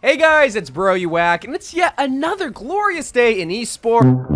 Hey guys, it's Bro You Whack, and it's yet another glorious day in esports.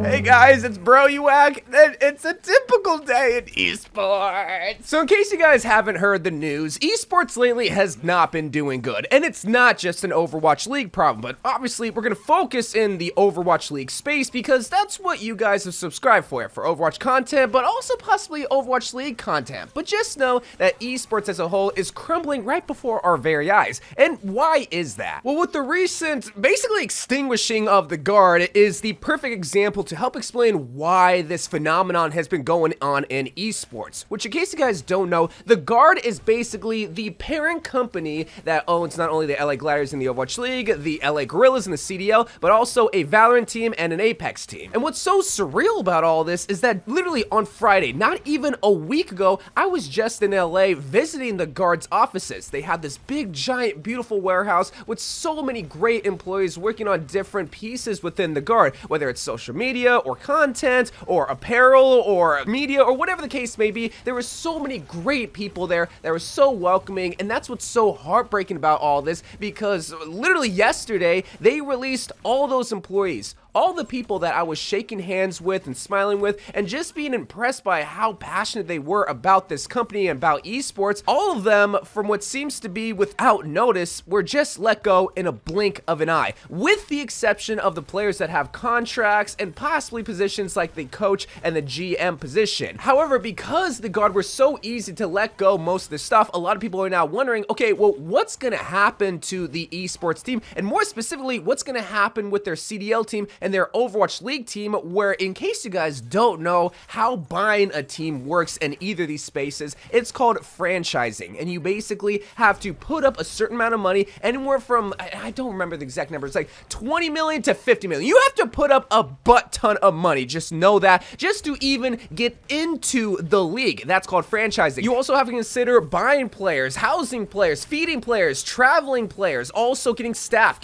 Hey guys, it's Bro You Whack, and it's a typical day in esports. So in case you guys haven't heard the news, esports lately has not been doing good, and it's not just an Overwatch League problem, but obviously we're going to focus in the Overwatch League space because that's what you guys have subscribed for Overwatch content, but also possibly Overwatch League content. But just know that esports as a whole is crumbling right before our very eyes. And why is that? Well, with the recent basically extinguishing of the Guard is the perfect example to help explain why this phenomenon has been going on in esports, which in case you guys don't know, the Guard is basically the parent company that owns not only the LA Gladiators in the Overwatch League, the LA Guerillas in the CDL, but also a Valorant team and an Apex team. And what's so surreal about all this is that literally on Friday, not even a week ago, I was just in LA visiting the Guard's offices. They had this big, giant, beautiful warehouse with so many great employees working on different pieces within the Guard, whether it's social media, or content, or apparel, or media, or whatever the case may be. There were so many great people there that were so welcoming, and that's what's so heartbreaking about all this, because literally yesterday, they released all those employees, all the people that I was shaking hands with and smiling with and just being impressed by how passionate they were about this company and about esports. All of them, from what seems to be without notice, were just let go in a blink of an eye, with the exception of the players that have contracts and possibly positions like the coach and the GM position. However, because the Guard were so easy to let go most of this stuff, a lot of people are now wondering, okay, well, what's going to happen to the esports team? And more specifically, what's going to happen with their CDL team and their Overwatch League team, where, in case you guys don't know how buying a team works in either of these spaces, it's called franchising, and you basically have to put up a certain amount of money, anywhere from, I don't remember the exact number, it's like 20 million to 50 million. You have to put up a butt ton of money, just know that, just to even get into the league. That's called franchising. You also have to consider buying players, housing players, feeding players, traveling players, also getting staff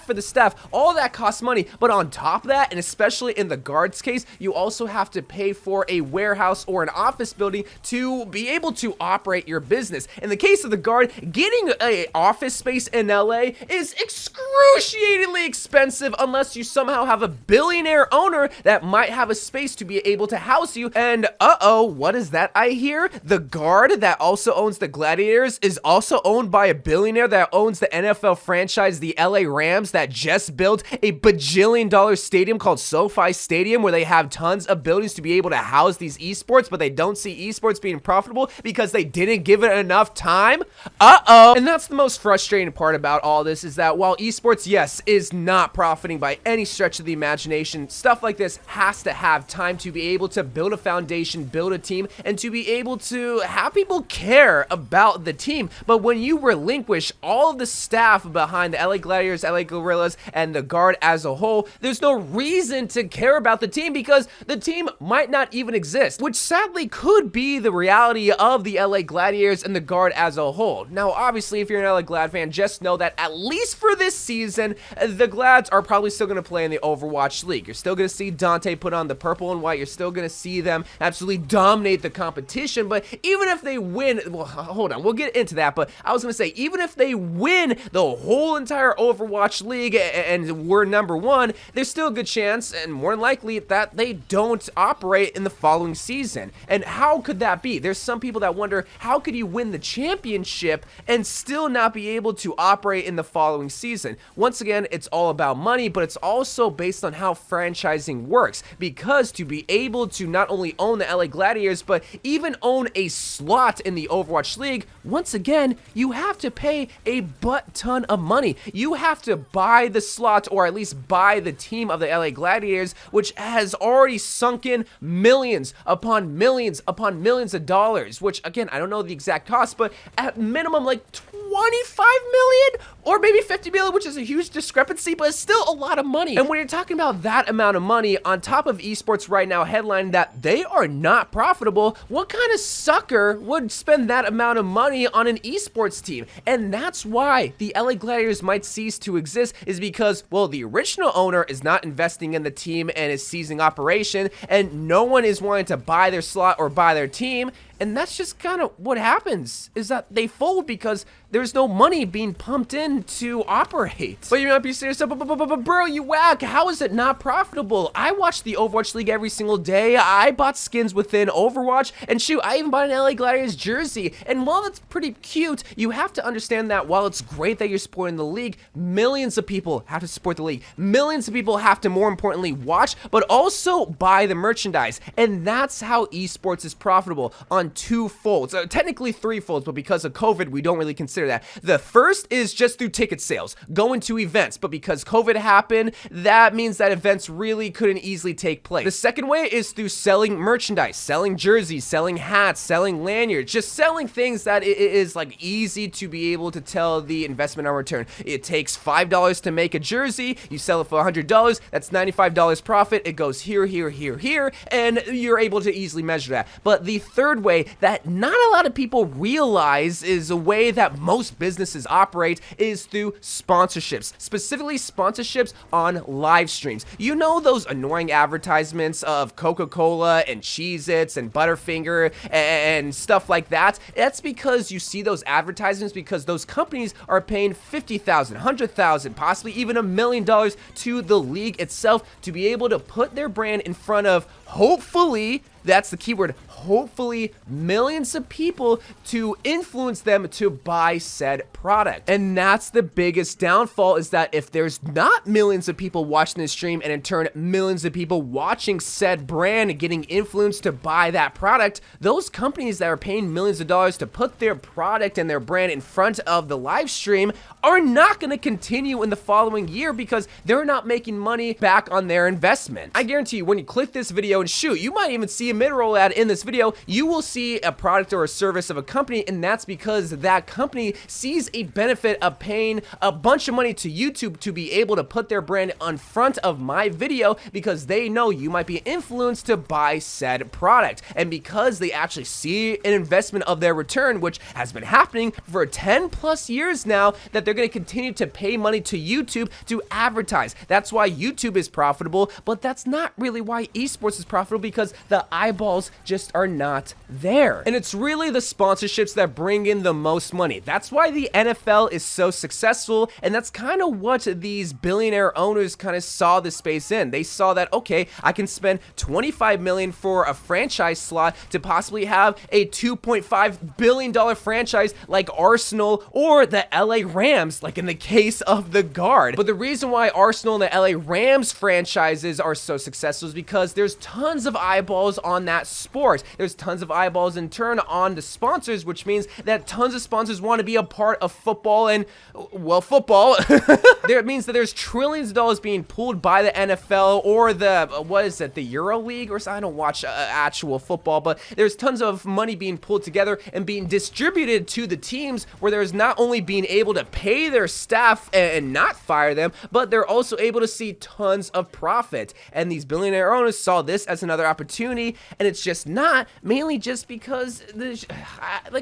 for the staff. All that costs money, but on top of that, and especially in the Guard's case, you also have to pay for a warehouse or an office building to be able to operate your business. In the case of the Guard, getting an office space in LA is excruciatingly expensive unless you somehow have a billionaire owner that might have a space to be able to house you. And what is that I hear? The Guard that also owns the Gladiators is also owned by a billionaire that owns the NFL franchise, the LA Rams, that just built a bajillion-dollar stadium called SoFi Stadium, where they have tons of buildings to be able to house these esports, but they don't see esports being profitable because they didn't give it enough time. And that's the most frustrating part about all this, is that while esports, yes, is not profiting by any stretch of the imagination, stuff like this has to have time to be able to build a foundation, build a team, and to be able to have people care about the team. But when you relinquish all of the staff behind the LA Gladiators, LA Guerillas, and the Guard as a whole, there's no reason to care about the team because the team might not even exist, which sadly could be the reality of the LA Gladiators and the Guard as a whole. Now, obviously, if you're an LA Glad fan, just know that at least for this season, the Glads are probably still going to play in the Overwatch League. You're still going to see Dante put on the purple and white. You're still going to see them absolutely dominate the competition. But even if they win, well, hold on, we'll get into that. But I was going to say, even if they win the whole entire Overwatch League and we're number one, there's still a good chance, and more than likely, that they don't operate in the following season. And how could that be? There's some people that wonder, how could you win the championship and still not be able to operate in the following season? Once again, it's all about money, but it's also based on how franchising works, because to be able to not only own the LA Gladiators, but even own a slot in the Overwatch League, once again, you have to pay a butt ton of money. You have to buy the slot, or at least buy the team of the LA Gladiators, which has already sunk in millions upon millions upon millions of dollars, which again, I don't know the exact cost, but at minimum like 25 million or maybe 50 million, which is a huge discrepancy, but it's still a lot of money. And when you're talking about that amount of money on top of esports right now headlining that they are not profitable, what kind of sucker would spend that amount of money on an esports team? And that's why the LA Gladiators might cease to exist, is because, well, the original owner is not investing in the team and is ceasing operation, and no one is wanting to buy their slot or buy their team. And that's just kind of what happens, is that they fold because there's no money being pumped in to operate. But you might be serious, but bro, you whack, how is it not profitable? I watch the Overwatch League every single day. I bought skins within Overwatch, and shoot, I even bought an LA Gladiators jersey. And while it's pretty cute, you have to understand that while it's great that you're supporting the league, millions of people have to support the league. Millions of people have to, more importantly, watch, but also buy the merchandise. And that's how esports is profitable on two folds. Technically three folds, but because of COVID, we don't really consider that. The first is just through ticket sales, going to events, but because COVID happened, that means that events really couldn't easily take place. The second way is through selling merchandise, selling jerseys, selling hats, selling lanyards, just selling things that it is like easy to be able to tell the investment on return. It takes $5 to make a jersey, you sell it for $100, that's $95 profit, it goes here, here, here, here, and you're able to easily measure that. But the third way that not a lot of people realize is a way that most businesses operate is through sponsorships, specifically sponsorships on live streams. You know those annoying advertisements of Coca-Cola and Cheez-Its and Butterfinger and stuff like that? That's because you see those advertisements because those companies are paying $50,000, $100,000, possibly even $1 million to the league itself to be able to put their brand in front of, hopefully, that's the keyword, hopefully, millions of people to influence them to buy said product. And that's the biggest downfall, is that if there's not millions of people watching this stream and in turn millions of people watching said brand and getting influenced to buy that product, those companies that are paying millions of dollars to put their product and their brand in front of the live stream are not going to continue in the following year because they're not making money back on their investment. I guarantee you, when you click this video and shoot, you might even see a mid-roll ad in this video, you will see a product or a service of a company, and that's because that company sees a benefit of paying a bunch of money to YouTube to be able to put their brand in front of my video because they know you might be influenced to buy said product. And because they actually see an investment of their return, which has been happening for 10 plus years now, that they're going to continue to pay money to YouTube to advertise. That's why YouTube is profitable, but that's not really why esports is profitable, because the eyeballs just are not there. And it's really the sponsorships that bring in the most money. That's why the NFL is so successful, and that's kind of what these billionaire owners kind of saw the space in. They saw that, okay, I can spend $25 million for a franchise slot to possibly have a $2.5 billion franchise like Arsenal or the LA Rams, like in the case of the guard. But the reason why Arsenal and the LA Rams franchises are so successful is because there's tons of eyeballs on that sport. There's tons of eyeballs in turn on the sponsors, which means that tons of sponsors want to be a part of football and, well, football. It means that there's trillions of dollars being pulled by the NFL or the, what is it, the Euro League or something? I don't watch actual football, but there's tons of money being pulled together and being distributed to the teams where there's not only being able to pay their staff and not fire them, but they're also able to see tons of profit. And these billionaire owners saw this as another opportunity, and it's just not, mainly just because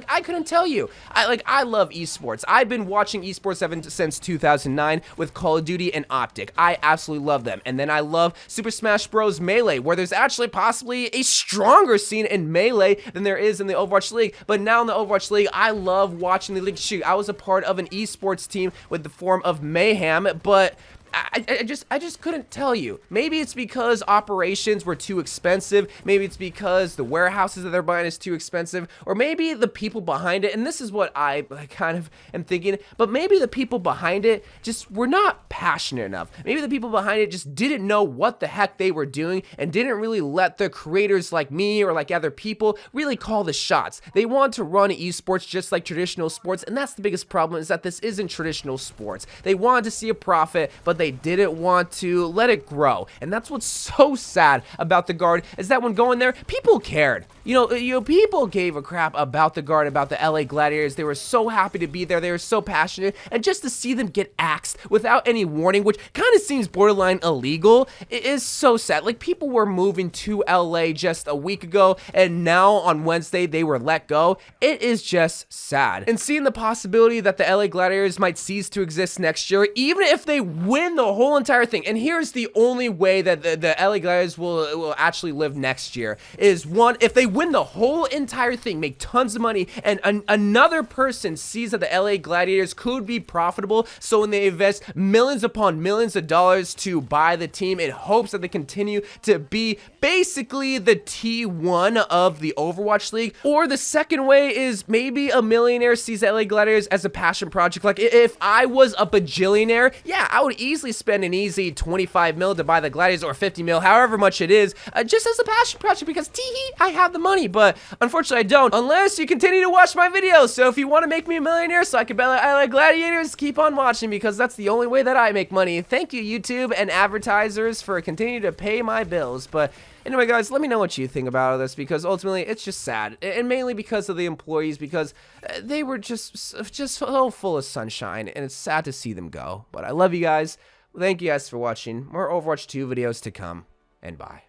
I couldn't tell you. I love esports. I've been watching esports since 2009 with Call of Duty and Optic. I absolutely love them. And then I love Super Smash Bros. Melee, where there's actually possibly a stronger scene in Melee than there is in the Overwatch League. But now in the Overwatch League, I love watching the league. Shoot, I was a part of an esports team with the form of Mayhem, but I just couldn't tell you. Maybe it's because operations were too expensive. Maybe it's because the warehouses that they're buying is too expensive. Or maybe the people behind it, and this is what I kind of am thinking, but maybe the people behind it just were not passionate enough. Maybe the people behind it just didn't know what the heck they were doing and didn't really let the creators like me or like other people really call the shots. They want to run esports just like traditional sports, and that's the biggest problem, is that this isn't traditional sports. They wanted to see a profit, but they didn't want to let it grow. And that's what's so sad about the guard, is that when going there, people cared. You know, people gave a crap about the guard, about the LA Gladiators. They were so happy to be there. They were so passionate. And just to see them get axed without any warning, which kind of seems borderline illegal, it is so sad. Like, people were moving to LA just a week ago, and now on Wednesday they were let go. It is just sad. And seeing the possibility that the LA Gladiators might cease to exist next year, even if they win win the whole entire thing, and here's the only way that the LA Gladiators will actually live next year, is one, if they win the whole entire thing, make tons of money, and another person sees that the LA Gladiators could be profitable, so when they invest millions upon millions of dollars to buy the team in hopes that they continue to be basically the T1 of the Overwatch League. Or the second way is maybe a millionaire sees the LA Gladiators as a passion project. Like, if I was a bajillionaire, yeah, I would easily spend an easy 25 mil to buy the Gladiators, or 50 mil, however much it is, just as a passion project, because tee-hee, I have the money. But unfortunately I don't, unless you continue to watch my videos. So if you want to make me a millionaire so I can buy LA Gladiators, keep on watching, because that's the only way that I make money. Thank you, YouTube and advertisers, for continuing to pay my bills. But anyway, guys, let me know what you think about this, because ultimately it's just sad, and mainly because of the employees, because they were just so full of sunshine, and it's sad to see them go. But I love you guys. Thank you guys for watching. More Overwatch 2 videos to come, and bye.